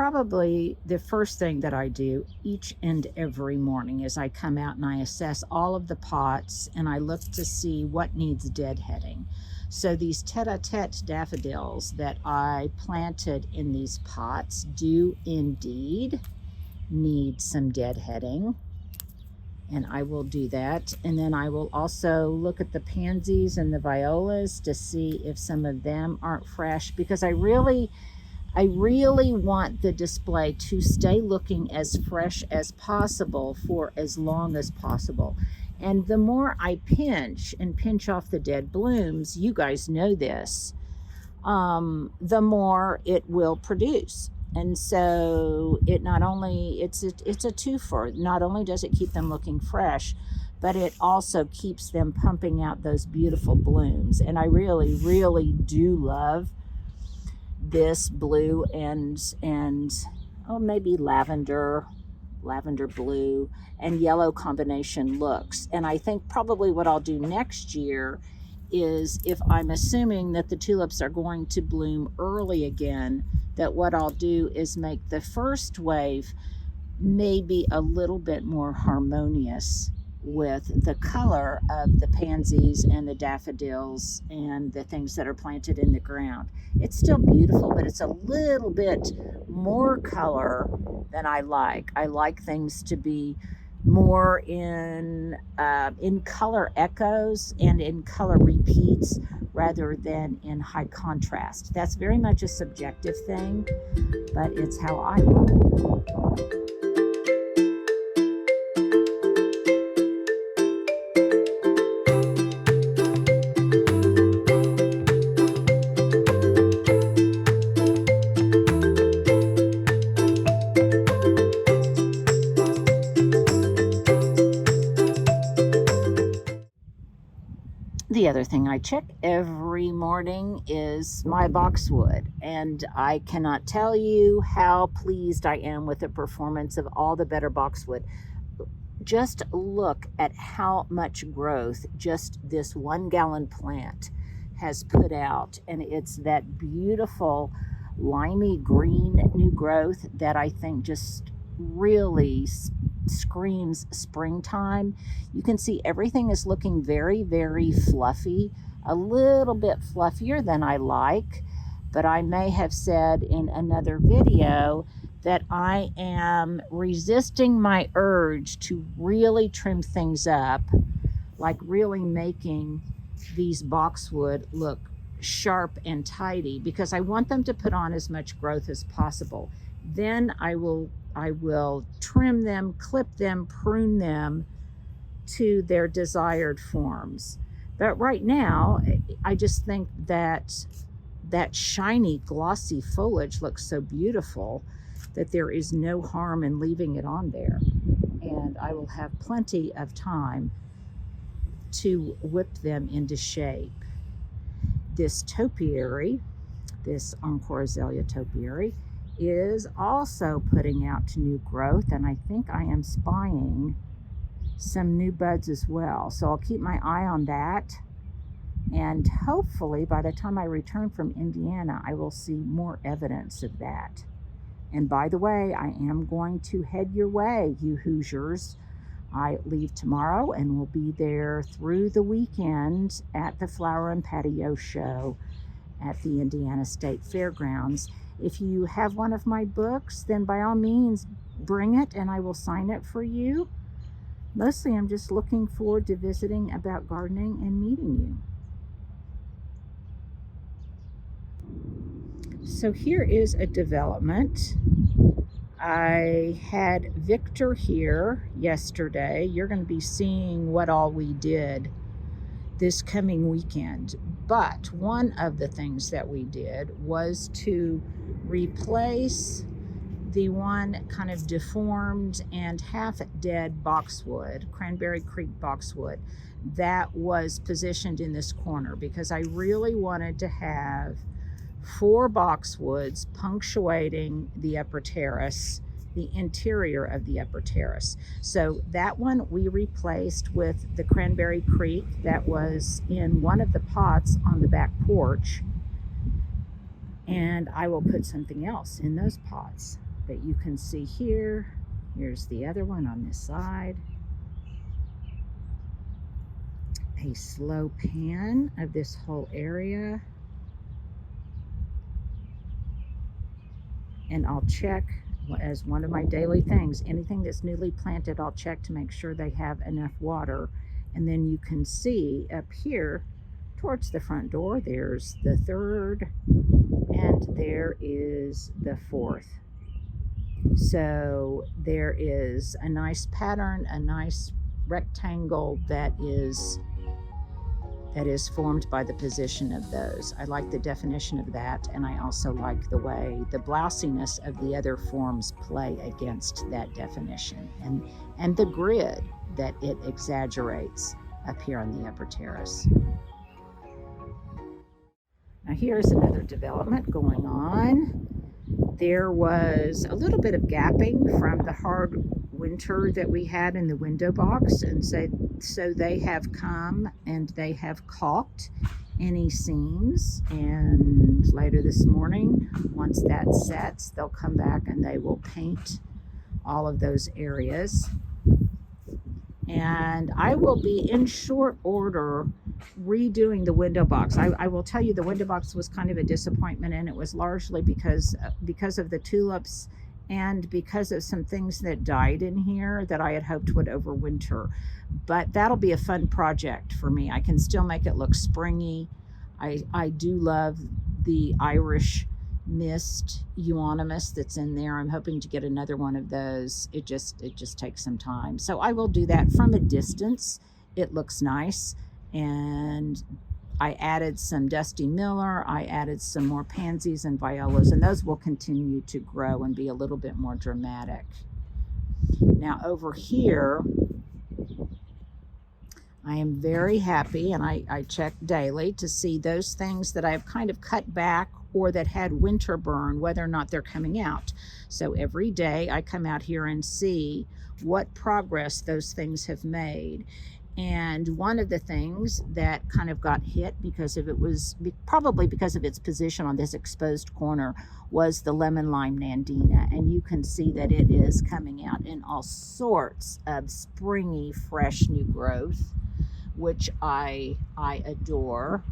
probably the first thing that I do each and every morning is I come out and I assess all of the pots and I look to see what needs deadheading. So these tete-a-tete daffodils that I planted in these pots do indeed need some deadheading, and I will do that. And then I will also look at the pansies and the violas to see if some of them aren't fresh, because I really want the display to stay looking as fresh as possible for as long as possible. And the more I pinch off the dead blooms, you guys know this, the more it will produce. And so it's a twofer. Not only does it keep them looking fresh, but it also keeps them pumping out those beautiful blooms. And I really, really do love this blue and maybe lavender blue and yellow combination looks. And I think probably what I'll do next year is, if I'm assuming that the tulips are going to bloom early again, that what I'll do is make the first wave maybe a little bit more harmonious with the color of the pansies and the daffodils and the things that are planted in the ground. It's still beautiful, but it's a little bit more color than I like. I like things to be more in color echoes and in color repeats rather than in high contrast. That's very much a subjective thing, but it's how I roll. The other thing I check every morning is my boxwood, and I cannot tell you how pleased I am with the performance of all the better boxwood. Just look at how much growth just this 1 gallon plant has put out, and it's that beautiful limey green new growth that I think just really screams springtime. You can see everything is looking very, very fluffy, a little bit fluffier than I like, but I may have said in another video that I am resisting my urge to really trim things up, like really making these boxwood look sharp and tidy, because I want them to put on as much growth as possible. Then I will trim them, clip them, prune them to their desired forms. But right now, I just think that shiny, glossy foliage looks so beautiful that there is no harm in leaving it on there. And I will have plenty of time to whip them into shape. This topiary, this Encore Azalea topiary, is also putting out new growth, and I think I am spying some new buds as well. So I'll keep my eye on that, and hopefully by the time I return from Indiana, I will see more evidence of that. And by the way, I am going to head your way, you Hoosiers. I leave tomorrow and will be there through the weekend at the Flower and Patio show at the Indiana State Fairgrounds. If you have one of my books, then by all means bring it and I will sign it for you. Mostly I'm just looking forward to visiting about gardening and meeting you. So here is a development. I had Victor here yesterday. You're going to be seeing what all we did this coming weekend. But one of the things that we did was to replace the one kind of deformed and half dead boxwood, Cranberry Creek boxwood, that was positioned in this corner, because I really wanted to have 4 boxwoods punctuating the upper terrace, the interior of the upper terrace. So that one we replaced with the Cranberry Creek that was in one of the pots on the back porch, and I will put something else in those pots. But you can see here, here's the other one on this side. A slow pan of this whole area. And I'll check as one of my daily things, anything that's newly planted, I'll check to make sure they have enough water. And then you can see up here towards the front door, there's the third and there is the fourth. So there is a nice pattern, a nice rectangle that is formed by the position of those. I like the definition of that, and I also like the way the blousiness of the other forms play against that definition, and the grid that it exaggerates up here on the upper terrace. Now here's another development going on. There was a little bit of gapping from the hard winter that we had in the window box, and so they have come and they have caulked any seams, and later this morning, once that sets, they'll come back and they will paint all of those areas. And I will be in short order redoing the window box. I will tell you the window box was kind of a disappointment, and it was largely because of the tulips and because of some things that died in here that I had hoped would overwinter. But that'll be a fun project for me. I can still make it look springy. I do love the Irish mist euonymus that's in there. I'm hoping to get another one of those. It just takes some time. So I will do that from a distance. It looks nice. And I added some Dusty Miller. I added some more pansies and violas, and those will continue to grow and be a little bit more dramatic. Now over here, I am very happy, and I check daily to see those things that I've kind of cut back or that had winter burn, whether or not they're coming out. So every day I come out here and see what progress those things have made. And one of the things that kind of got hit probably because of its position on this exposed corner was the lemon lime nandina. And you can see that it is coming out in all sorts of springy, fresh new growth, which I adore.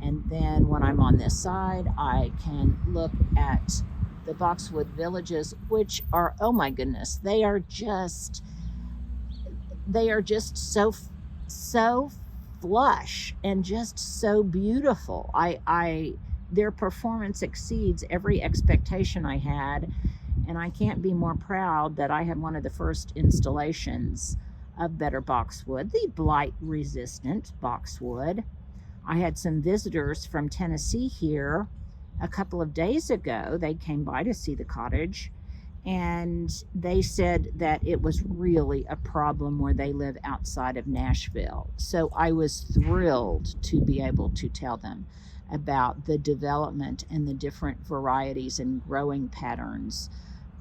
And then when I'm on this side, I can look at the Boxwood villages, which are, oh my goodness, they are just so flush and just so beautiful. Their performance exceeds every expectation I had, and I can't be more proud that I had one of the first installations of better boxwood, the blight resistant boxwood. I had some visitors from Tennessee here a couple of days ago. They came by to see the cottage, and they said that it was really a problem where they live outside of Nashville. So I was thrilled to be able to tell them about the development and the different varieties and growing patterns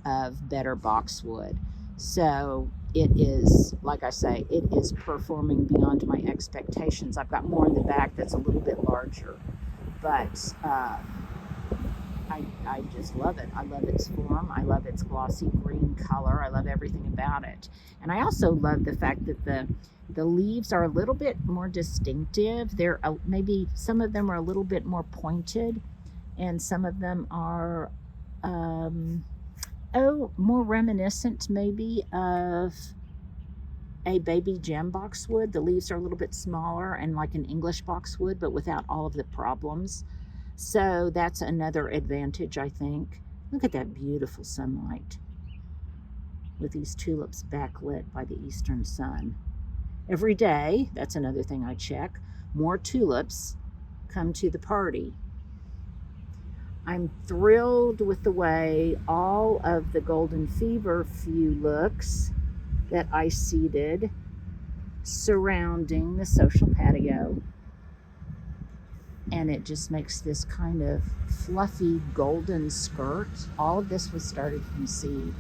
of better boxwood. So it is, like I say, it is performing beyond my expectations. I've got more in the back that's a little bit larger, but I just love it. I love its form. I love its glossy green color. I love everything about it. And I also love the fact that the leaves are a little bit more distinctive. They're maybe some of them are a little bit more pointed, and some of them are more reminiscent maybe of a baby gem boxwood. The leaves are a little bit smaller and like an English boxwood, but without all of the problems. So that's another advantage, I think. Look at that beautiful sunlight with these tulips backlit by the eastern sun. Every day, that's another thing I check, more tulips come to the party. I'm thrilled with the way all of the golden feverfew looks that I seeded surrounding the social patio. And it just makes this kind of fluffy golden skirt. All of this was started from seed,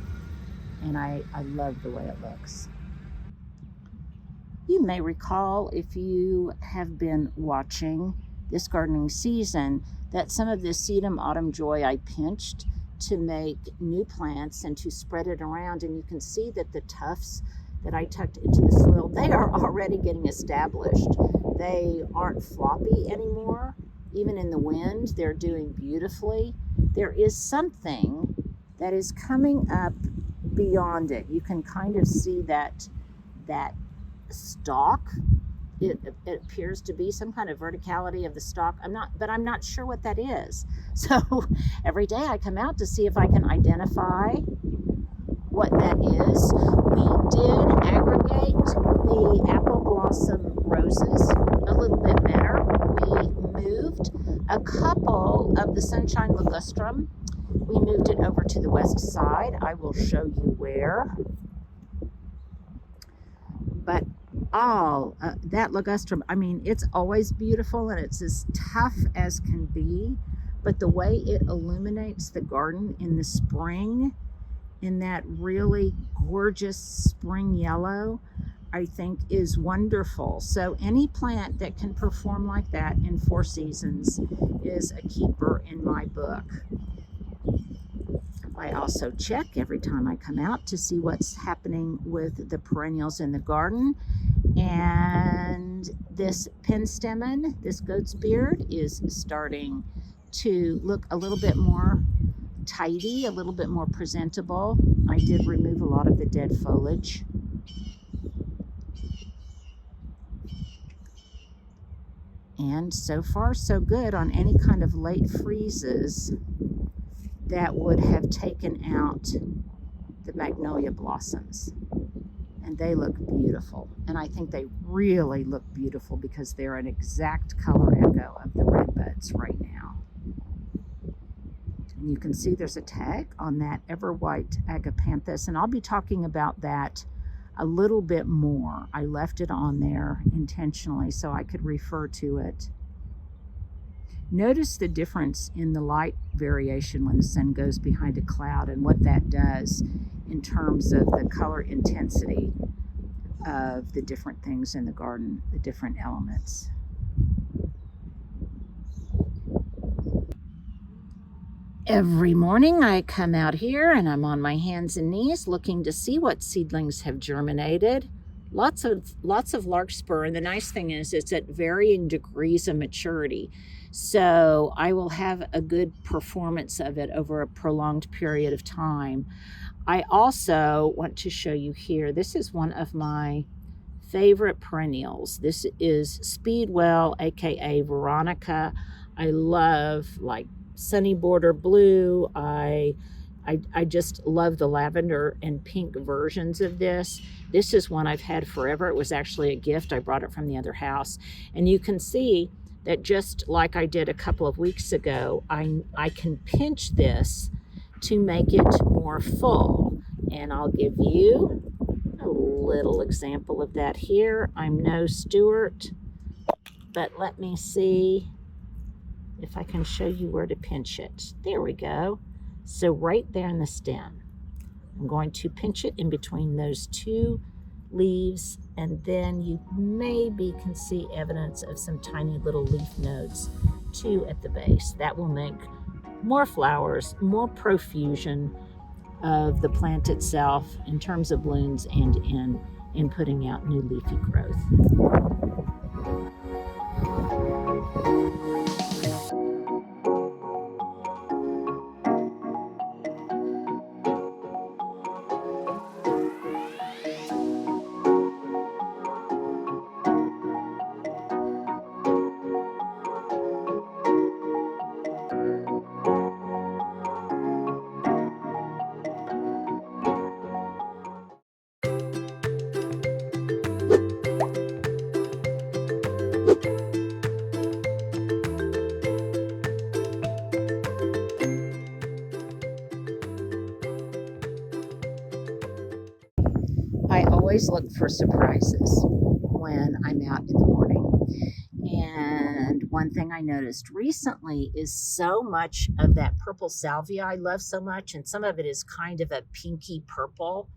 and I love the way it looks. You may recall, if you have been watching this gardening season, that some of this sedum autumn joy I pinched to make new plants and to spread it around. And you can see that the tufts that I tucked into the soil, they are already getting established. They aren't floppy anymore. Even in the wind, they're doing beautifully. There is something that is coming up beyond it. You can kind of see that stalk. It appears to be some kind of verticality of the stalk. I'm not sure what that is. So every day I come out to see if I can identify what that is. We did aggregate the apple blossom roses a little bit better. We moved a couple of the sunshine ligustrum. We moved it over to the west side. I will show you where. But that ligustrum, I mean, it's always beautiful and it's as tough as can be, but the way it illuminates the garden in the spring, in that really gorgeous spring yellow, I think is wonderful. So any plant that can perform like that in 4 seasons is a keeper in my book. I also check every time I come out to see what's happening with the perennials in the garden. And this penstemon, this goat's beard, is starting to look a little bit more tidy, a little bit more presentable. I did remove a lot of the dead foliage. And so far so good on any kind of late freezes that would have taken out the magnolia blossoms. And they look beautiful. And I think they really look beautiful because they're an exact color echo of the red buds right now. And you can see there's a tag on that ever white agapanthus, and I'll be talking about that a little bit more. I left it on there intentionally so I could refer to it. Notice the difference in the light variation when the sun goes behind a cloud and what that does in terms of the color intensity of the different things in the garden, the different elements. Every morning I come out here and I'm on my hands and knees looking to see what seedlings have germinated. Lots of larkspur, and the nice thing is it's at varying degrees of maturity. So I will have a good performance of it over a prolonged period of time. I also want to show you here, this is one of my favorite perennials. This is Speedwell, aka Veronica. I love like sunny border blue. I just love the lavender and pink versions of this. This is one I've had forever. It was actually a gift. I brought it from the other house. And you can see that just like I did a couple of weeks ago, I can pinch this to make it more full. And I'll give you a little example of that here. I'm no Stewart, but let me see if I can show you where to pinch it. There we go. So right there in the stem, I'm going to pinch it in between those 2 leaves, and then you maybe can see evidence of some tiny little leaf nodes too at the base. That will make more flowers, more profusion of the plant itself in terms of blooms and in putting out new leafy growth. I always look for surprises when I'm out in the morning. And one thing I noticed recently is so much of that purple salvia I love so much, and some of it is kind of a pinky purple.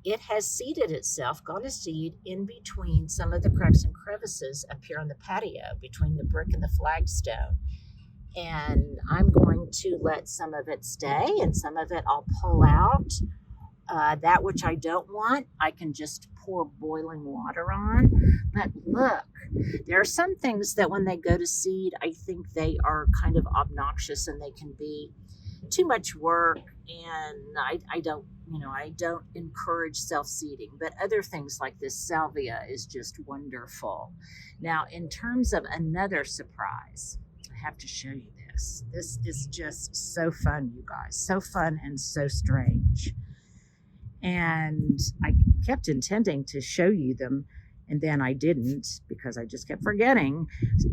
It has seeded itself, got a seed in between some of the cracks and crevices up here on the patio, between the brick and the flagstone. And I'm going to let some of it stay and some of it I'll pull out. That which I don't want, I can just pour boiling water on. But look, there are some things that when they go to seed, I think they are kind of obnoxious and they can be too much work. And I don't encourage self-seeding. But other things like this salvia is just wonderful. Now, in terms of another surprise, I have to show you this. This is just so fun, you guys. So fun and so strange. And I kept intending to show you them, and then I didn't because I just kept forgetting.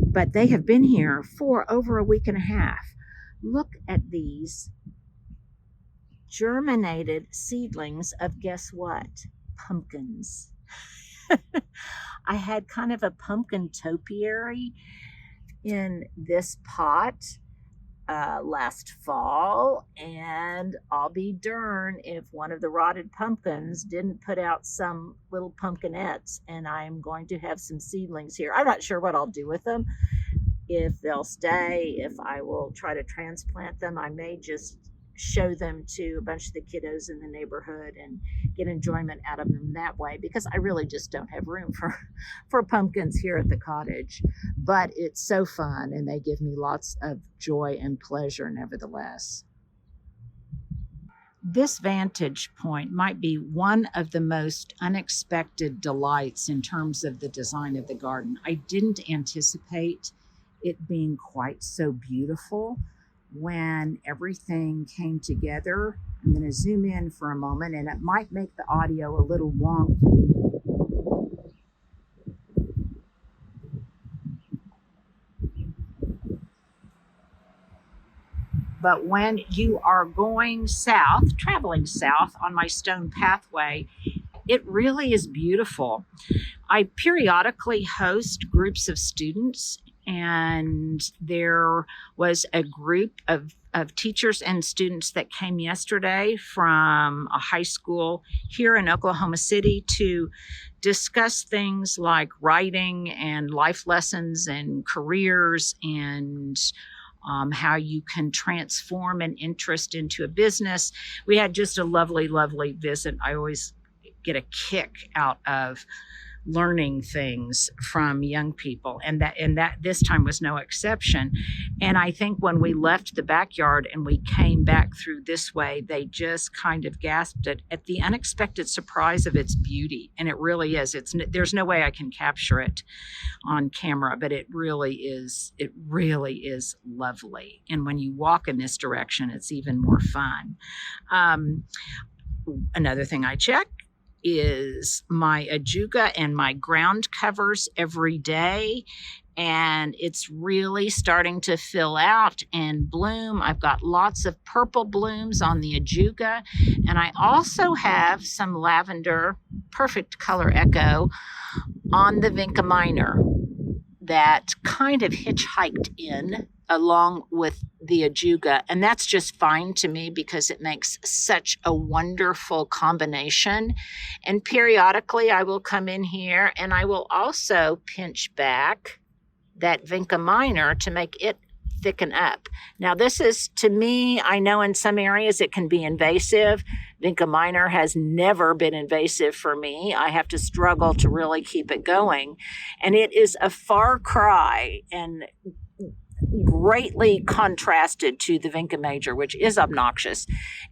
But they have been here for over a week and a half. Look at these germinated seedlings of, guess what? Pumpkins. I had kind of a pumpkin topiary in this pot last fall, and I'll be darned if one of the rotted pumpkins didn't put out some little pumpkinettes, and I'm going to have some seedlings here. I'm not sure what I'll do with them, if they'll stay, if I will try to transplant them. I may just show them to a bunch of the kiddos in the neighborhood and get enjoyment out of them that way, because I really just don't have room for pumpkins here at the cottage. But it's so fun, and they give me lots of joy and pleasure nevertheless. This vantage point might be one of the most unexpected delights in terms of the design of the garden. I didn't anticipate it being quite so beautiful when everything came together. I'm going to zoom in for a moment, and it might make the audio a little wonky. But when you are going south, traveling south on my stone pathway, it really is beautiful. I periodically host groups of students, and there was a group of teachers and students that came yesterday from a high school here in Oklahoma City to discuss things like writing and life lessons and careers and how you can transform an interest into a business. We had just a lovely, lovely visit. I always get a kick out of learning things from young people, and that this time was no exception. And I think when we left the backyard and we came back through this way, they just kind of gasped at the unexpected surprise of its beauty. And it really is. There's no way I can capture it on camera, but it really is lovely. And when you walk in this direction, it's even more fun. Another thing I check is my ajuga and my ground covers every day, and it's really starting to fill out and bloom. I've got lots of purple blooms on the ajuga, and I also have some lavender, perfect color echo, on the vinca minor that kind of hitchhiked in along with the ajuga. And that's just fine to me because it makes such a wonderful combination. And periodically I will come in here and I will also pinch back that vinca minor to make it thicken up. Now this is, to me, I know in some areas it can be invasive. Vinca minor has never been invasive for me. I have to struggle to really keep it going. And it is a far cry and greatly contrasted to the vinca major, which is obnoxious.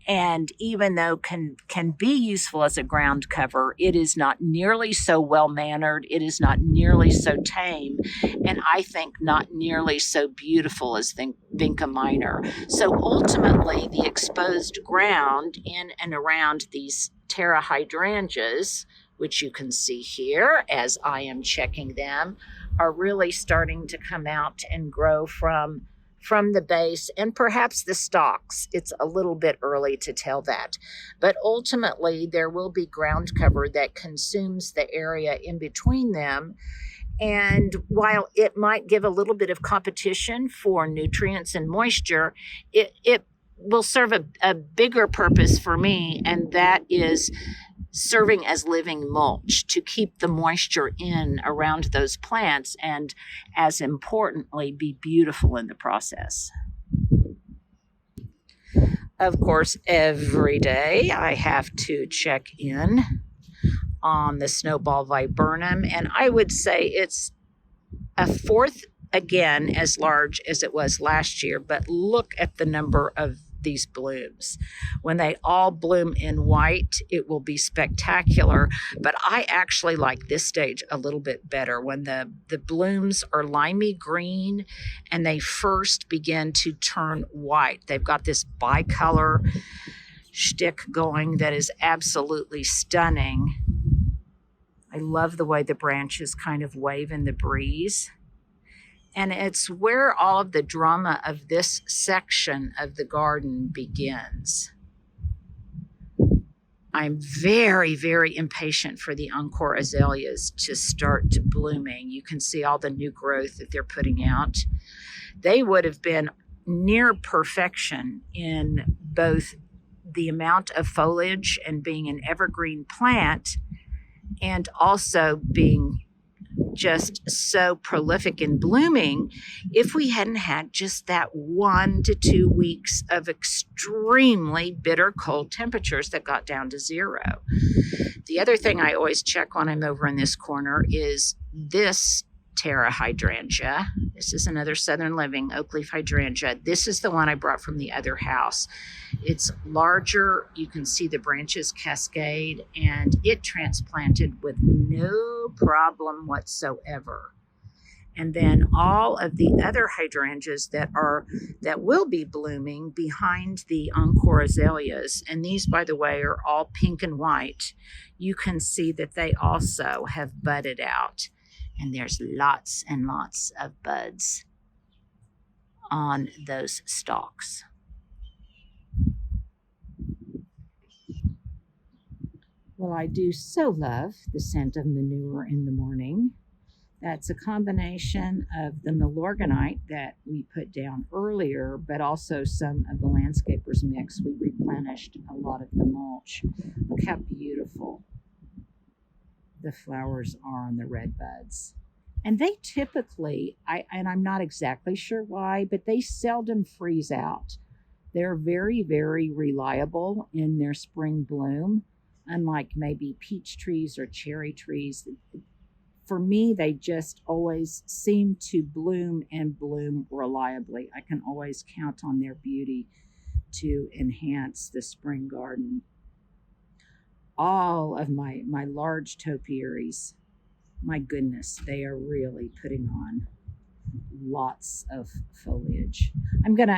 And even though can be useful as a ground cover, it is not nearly so well-mannered. It is not nearly so tame. And I think not nearly so beautiful as vinca minor. So ultimately, the exposed ground in and around these terra hydrangeas, which you can see here as I am checking them, are really starting to come out and grow from the base and perhaps the stalks. It's a little bit early to tell that. But ultimately, there will be ground cover that consumes the area in between them. And while it might give a little bit of competition for nutrients and moisture, it will serve a bigger purpose for me, and that is serving as living mulch to keep the moisture in around those plants, and as importantly, be beautiful in the process. Of course, every day I have to check in on the Snowball viburnum, and I would say it's a fourth again as large as it was last year, but look at the number of these blooms. When they all bloom in white, it will be spectacular, but I actually like this stage a little bit better when the blooms are limey green and they first begin to turn white. They've got this bicolor shtick going that is absolutely stunning. I love the way the branches kind of wave in the breeze. And it's where all of the drama of this section of the garden begins. I'm very, very impatient for the encore azaleas to start blooming. You can see all the new growth that they're putting out. They would have been near perfection in both the amount of foliage and being an evergreen plant, and also being just so prolific in blooming if we hadn't had just that 1 to 2 weeks of extremely bitter cold temperatures that got down to 0. The other thing I always check when I'm over in this corner is this Terra hydrangea. This is another Southern Living oak leaf hydrangea. This is the one I brought from the other house. It's larger. You can see the branches cascade, and it transplanted with no problem whatsoever. And then all of the other hydrangeas that will be blooming behind the encore azaleas, and these, by the way, are all pink and white. You can see that they also have budded out. And there's lots and lots of buds on those stalks. Well, I do so love the scent of manure in the morning. That's a combination of the Milorganite that we put down earlier, but also some of the landscapers mix. We replenished a lot of the mulch. Look how beautiful the flowers are on the red buds. And they typically, I'm not exactly sure why, but they seldom freeze out. They're very, very reliable in their spring bloom, unlike maybe peach trees or cherry trees. For me, they just always seem to bloom and bloom reliably. I can always count on their beauty to enhance the spring garden. All of my large topiaries, my goodness, they are really putting on lots of foliage.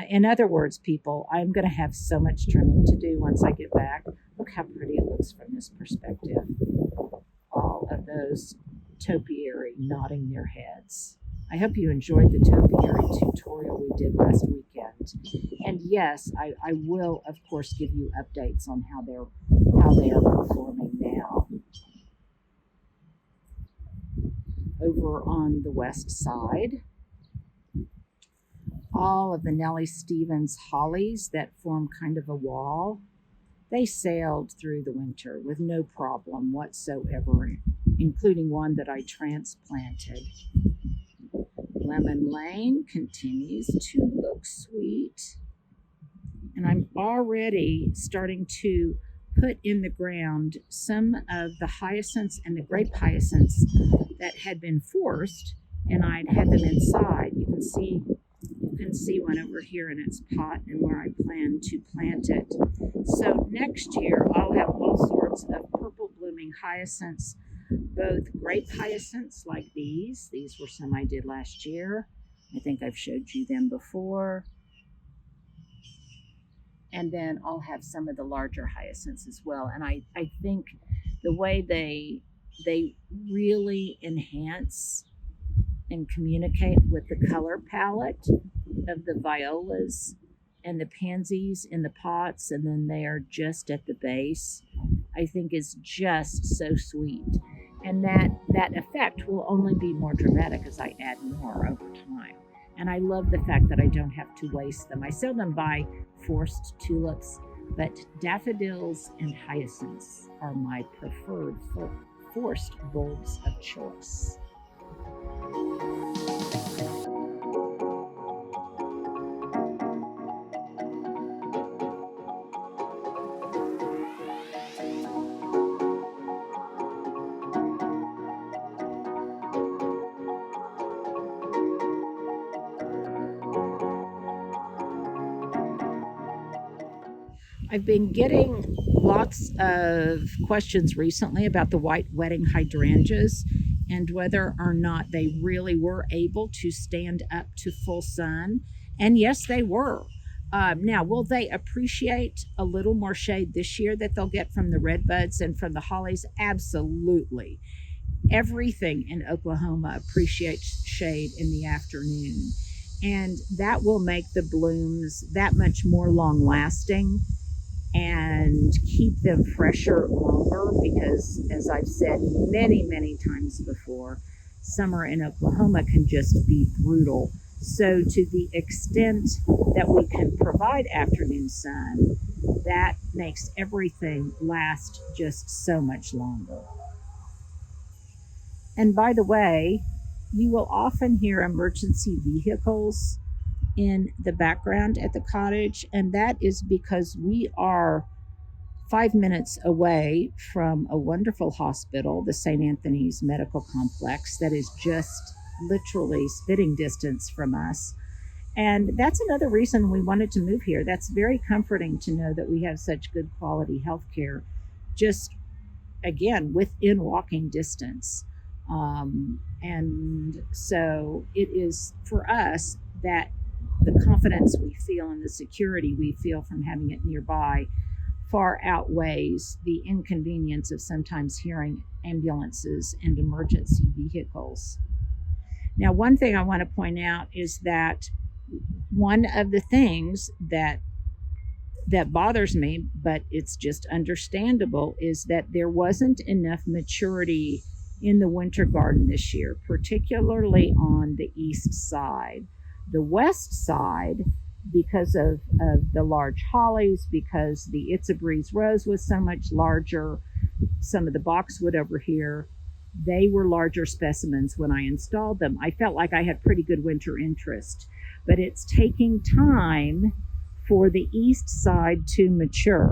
In other words, people, I'm gonna have so much trimming to do once I get back. Look how pretty it looks from this perspective. All of those topiary nodding their heads. I hope you enjoyed the topiary tutorial we did last weekend. And yes, I will, of course, give you updates on how they are performing now. Over on the west side, all of the Nellie Stevens hollies that form kind of a wall, they sailed through the winter with no problem whatsoever, including one that I transplanted. Lemon Lane continues to look sweet. And I'm already starting to put in the ground some of the hyacinths and the grape hyacinths that had been forced, and I'd had them inside. You can see one over here in its pot and where I plan to plant it. So next year I'll have all sorts of purple blooming hyacinths, both grape hyacinths like these. These were some I did last year. I think I've showed you them before. And then I'll have some of the larger hyacinths as well. And I think the way they really enhance and communicate with the color palette of the violas and the pansies in the pots, and then they are just at the base, I think is just so sweet. And that effect will only be more dramatic as I add more over time. And I love the fact that I don't have to waste them. I seldom buy forced tulips. but daffodils and hyacinths are my preferred forced bulbs of choice. I've been getting lots of questions recently about the white wedding hydrangeas and whether or not they really were able to stand up to full sun. And yes, they were. Now, will they appreciate a little more shade this year that they'll get from the redbuds and from the hollies? Absolutely. Everything in Oklahoma appreciates shade in the afternoon. And that will make the blooms that much more long lasting and keep them fresher longer, because as I've said many times before, summer in Oklahoma can just be brutal. So to the extent that we can provide afternoon sun, that makes everything last just so much longer. And by the way, you will often hear emergency vehicles in the background at the cottage, and that is because we are 5 minutes away from a wonderful hospital, the St. Anthony's Medical Complex, that is just literally spitting distance from us. And that's another reason we wanted to move here. That's very comforting to know that we have such good quality health care, just again, within walking distance. And so it is for us that the confidence we feel and the security we feel from having it nearby far outweighs the inconvenience of sometimes hearing ambulances and emergency vehicles. Now, one thing I want to point out is that one of the things that bothers me, but it's just understandable, is that there wasn't enough maturity in the winter garden this year, particularly on the east side. The west side, because of the large hollies, because the It's a Breeze rose was so much larger, some of the boxwood over here, they were larger specimens when I installed them. I felt like I had pretty good winter interest, but it's taking time for the east side to mature.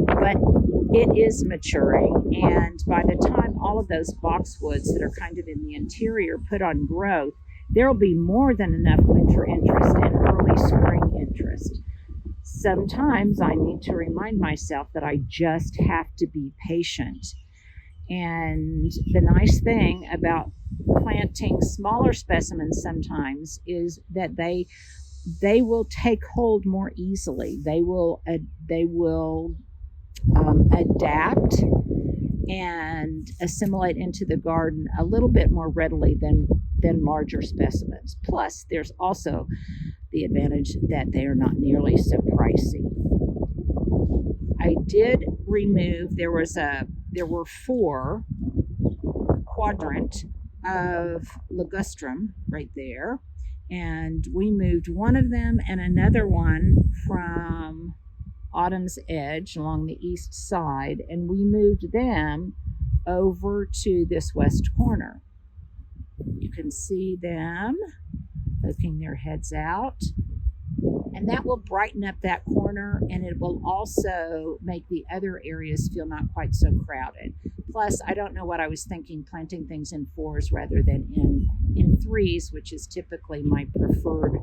But it is maturing, and by the time all of those boxwoods that are kind of in the interior put on growth, there will be more than enough winter interest and early spring interest. Sometimes I need to remind myself that I just have to be patient. And the nice thing about planting smaller specimens sometimes is that they will take hold more easily. They will adapt and assimilate into the garden a little bit more readily than larger specimens. Plus, there's also the advantage that they are not nearly so pricey. I did remove, there were 4 quadrant of ligustrum right there, and we moved one of them and another one from Autumn's Edge along the east side, and we moved them over to this west corner. You can see them poking their heads out, and that will brighten up that corner, and it will also make the other areas feel not quite so crowded. Plus, I don't know what I was thinking planting things in 4s rather than in 3s, which is typically my preferred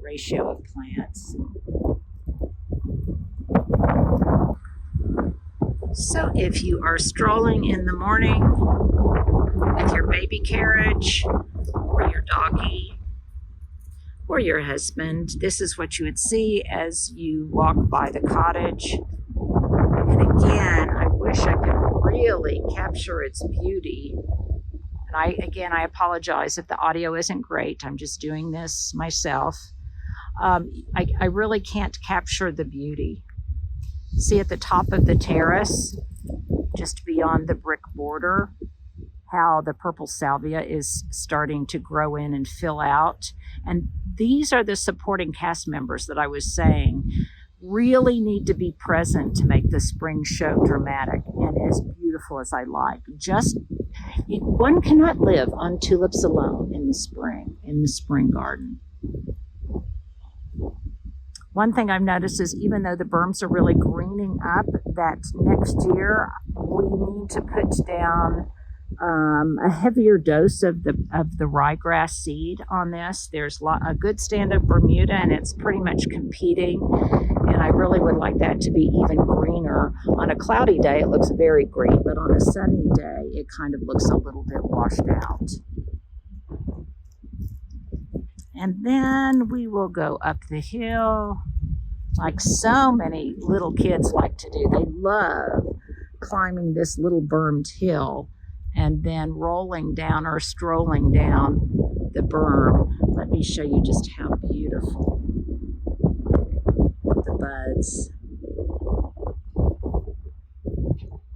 ratio of plants. So if you are strolling in the morning with your baby carriage or your doggy or your husband, this is what you would see as you walk by the cottage. And again, I wish I could really capture its beauty. And I apologize if the audio isn't great. I'm just doing this myself. I really can't capture the beauty. See at the top of the terrace, just beyond the brick border, how the purple salvia is starting to grow in and fill out. And these are the supporting cast members that I was saying. really need to be present to make the spring show dramatic and as beautiful as I like. One cannot live on tulips alone in the spring garden. One thing I've noticed is even though the berms are really greening up, that next year we need to put down a heavier dose of the ryegrass seed on this. There's a good stand of Bermuda, and it's pretty much competing. And I really would like that to be even greener. On a cloudy day, it looks very green, but on a sunny day, it kind of looks a little bit washed out. And then we will go up the hill like so many little kids like to do. They love climbing this little bermed hill and then rolling down or strolling down the berm. Let me show you just how beautiful the buds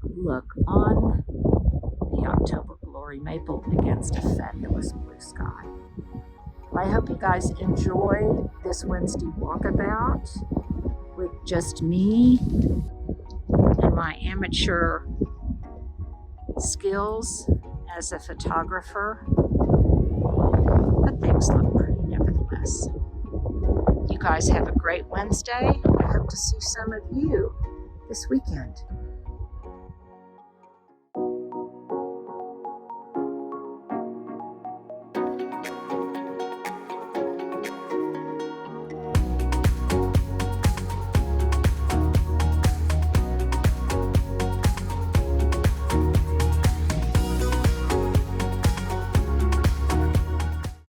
look on the October Glory Maple against a fabulous blue sky. I hope you guys enjoyed this Wednesday walkabout with just me and my amateur skills as a photographer. But things look pretty nevertheless. You guys have a great Wednesday. I hope to see some of you this weekend.